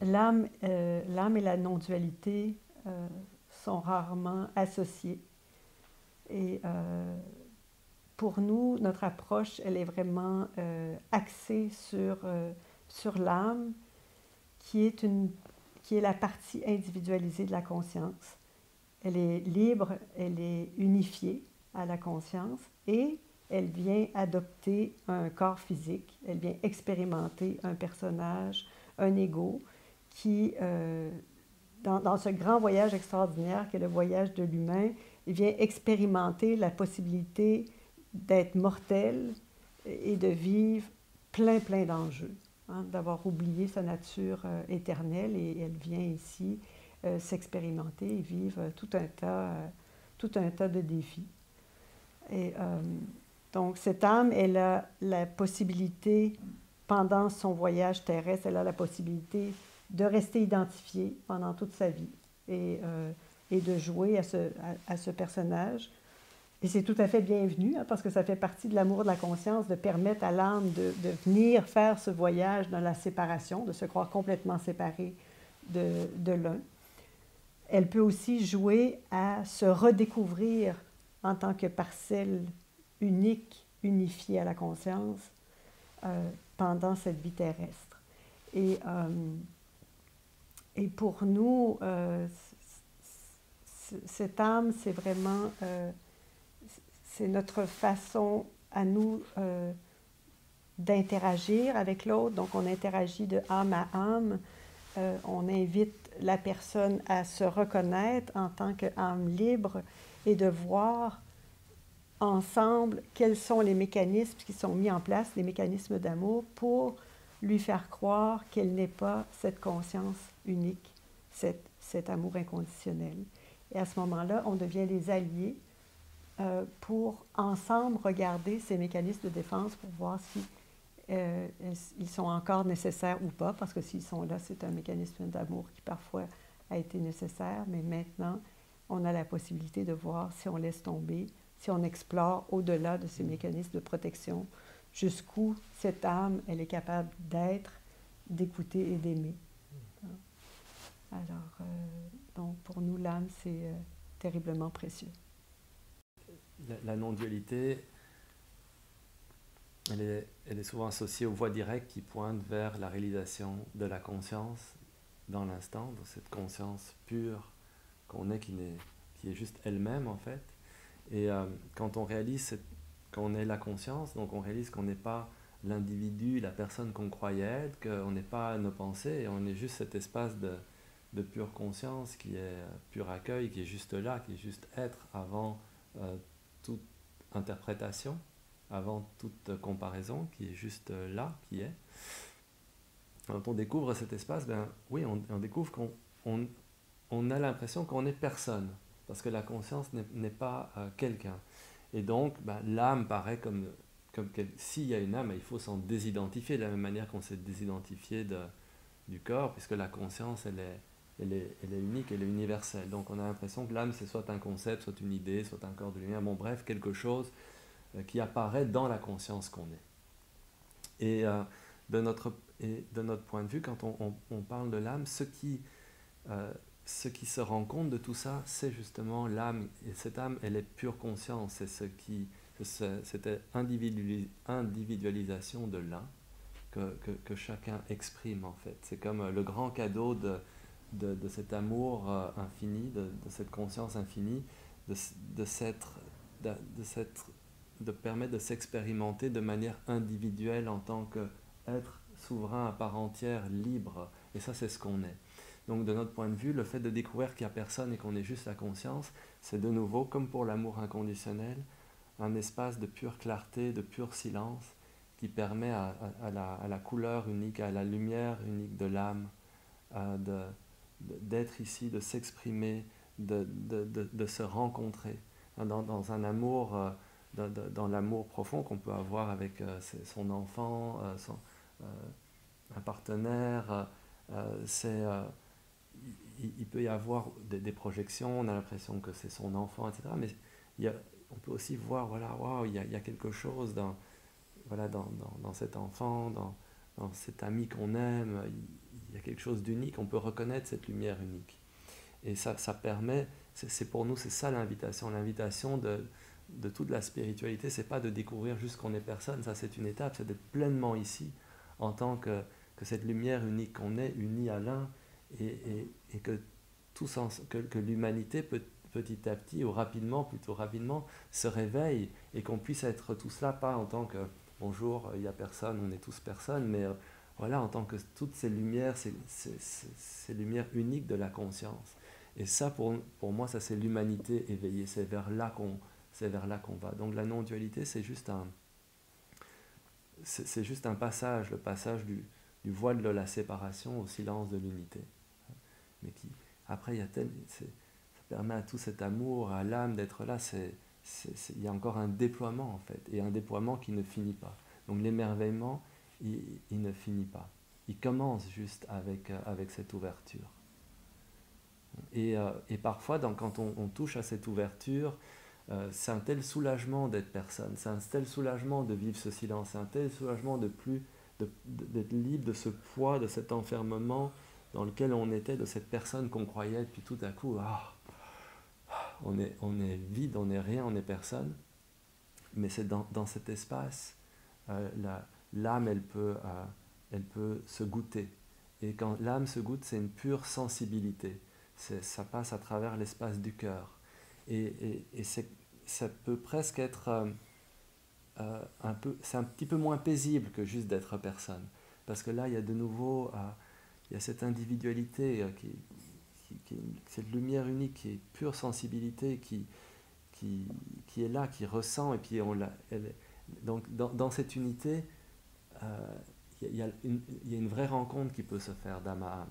l'âme et la non-dualité sont rarement associées. Et pour nous, notre approche, elle est vraiment axée sur l'âme, qui est, qui est la partie individualisée de la conscience. Elle est libre, elle est unifiée à la conscience et elle vient adopter un corps physique, elle vient expérimenter un personnage, un ego qui, dans ce grand voyage extraordinaire qu'est le voyage de l'humain, il vient expérimenter la possibilité d'être mortel et de vivre plein d'enjeux, hein, d'avoir oublié sa nature éternelle et elle vient ici s'expérimenter et vivre tout un tas de défis. Et donc cette âme, elle a la possibilité, pendant son voyage terrestre, elle a la possibilité de rester identifiée pendant toute sa vie et de jouer à ce personnage. Et c'est tout à fait bienvenu, hein, parce que ça fait partie de l'amour de la conscience de permettre à l'âme de venir faire ce voyage dans la séparation, de se croire complètement séparée de l'un. Elle peut aussi jouer à se redécouvrir en tant que parcelle unique, unifiée à la conscience pendant cette vie terrestre. Et pour nous, cette âme, c'est vraiment c'est notre façon à nous d'interagir avec l'autre. Donc on interagit de âme à âme. On invite la personne à se reconnaître en tant qu'âme libre et de voir ensemble quels sont les mécanismes qui sont mis en place, les mécanismes d'amour, pour lui faire croire qu'elle n'est pas cette conscience unique, cet amour inconditionnel. Et à ce moment-là, on devient les alliés pour ensemble regarder ces mécanismes de défense pour voir si ils sont encore nécessaires ou pas, parce que s'ils sont là, c'est un mécanisme d'amour qui parfois a été nécessaire, mais maintenant, on a la possibilité de voir si on laisse tomber, si on explore au-delà de ces mécanismes de protection, jusqu'où cette âme, elle est capable d'être, d'écouter et d'aimer. Alors, donc pour nous, l'âme, c'est terriblement précieux. La non-dualité, elle est souvent associée aux voies directes qui pointent vers la réalisation de la conscience dans l'instant, de cette conscience pure qu'on est, qui est juste elle-même en fait. Et quand on réalise qu'on est la conscience, donc on réalise qu'on n'est pas l'individu, la personne qu'on croyait être, qu'on n'est pas nos pensées, et on est juste cet espace de pure conscience qui est pur accueil, qui est juste là, qui est juste être avant toute interprétation, avant toute comparaison, qui est juste là, qui est. Quand on découvre cet espace, ben oui, on découvre on a l'impression qu'on est personne, parce que la conscience n'est pas quelqu'un. Et donc, ben, l'âme paraît comme s'il y a une âme, il faut s'en désidentifier de la même manière qu'on s'est désidentifié du corps, puisque la conscience, elle est unique, elle est universelle. Donc on a l'impression que l'âme, c'est soit un concept, soit une idée, soit un corps de lumière, bon bref, quelque chose qui apparaît dans la conscience qu'on est. De notre point de vue, quand on parle de l'âme, ce qui se rend compte de tout ça, c'est justement l'âme. Et cette âme, elle est pure conscience. C'est cette individualisation de l'un que chacun exprime en fait. C'est comme le grand cadeau de cet amour infini, de cette conscience infinie, de permettre de s'expérimenter de manière individuelle en tant qu'être souverain à part entière, libre. Et ça, c'est ce qu'on est. Donc de notre point de vue, le fait de découvrir qu'il n'y a personne et qu'on est juste la conscience, c'est de nouveau, comme pour l'amour inconditionnel, un espace de pure clarté, de pur silence, qui permet à la couleur unique, à la lumière unique de l'âme, d'être ici, de s'exprimer, de se rencontrer dans un amour, dans l'amour profond qu'on peut avoir avec son enfant, un partenaire. Il peut y avoir des projections, on a l'impression que c'est son enfant, etc. Mais on peut aussi voir, voilà, wow, il y a quelque chose dans cet enfant, dans cet ami qu'on aime. y a quelque chose d'unique, on peut reconnaître cette lumière unique. Et ça permet, c'est pour nous, c'est ça l'invitation. L'invitation de toute la spiritualité, c'est pas de découvrir juste qu'on est personne, ça c'est une étape, c'est d'être pleinement ici en tant que cette lumière unique, qu'on est unis à l'un et que, que l'humanité petit à petit, ou rapidement, plutôt rapidement, se réveille et qu'on puisse être tout cela, pas en tant que bonjour, il n'y a personne, on est tous personne, mais voilà, en tant que toutes ces lumières, ces lumières uniques de la conscience. Et ça, pour moi, ça c'est l'humanité éveillée, c'est vers là qu'on va. Donc la non-dualité, c'est juste un passage, le passage du voile de la séparation au silence de l'unité. Mais qui, après, ça permet à tout cet amour, à l'âme d'être là, il y a encore un déploiement en fait, et un déploiement qui ne finit pas. Donc l'émerveillement, il ne finit pas. Il commence juste avec cette ouverture. Et parfois, quand on touche à cette ouverture, c'est un tel soulagement d'être personne, c'est un tel soulagement de vivre ce silence, c'est un tel soulagement d'être libre de ce poids, de cet enfermement dans lequel on était, de cette personne qu'on croyait, puis tout à coup, on est vide, on n'est rien, on n'est personne. Mais c'est dans cet espace, l'âme, elle peut se goûter. Et quand l'âme se goûte, c'est une pure sensibilité. Ça passe à travers l'espace du cœur. Et ça peut presque être c'est un petit peu moins paisible que juste d'être personne. Parce que là, il y a de nouveau, il y a cette individualité, cette lumière unique qui est pure sensibilité, qui est là, qui ressent, et puis donc dans cette unité, il y a une vraie rencontre qui peut se faire d'âme à âme.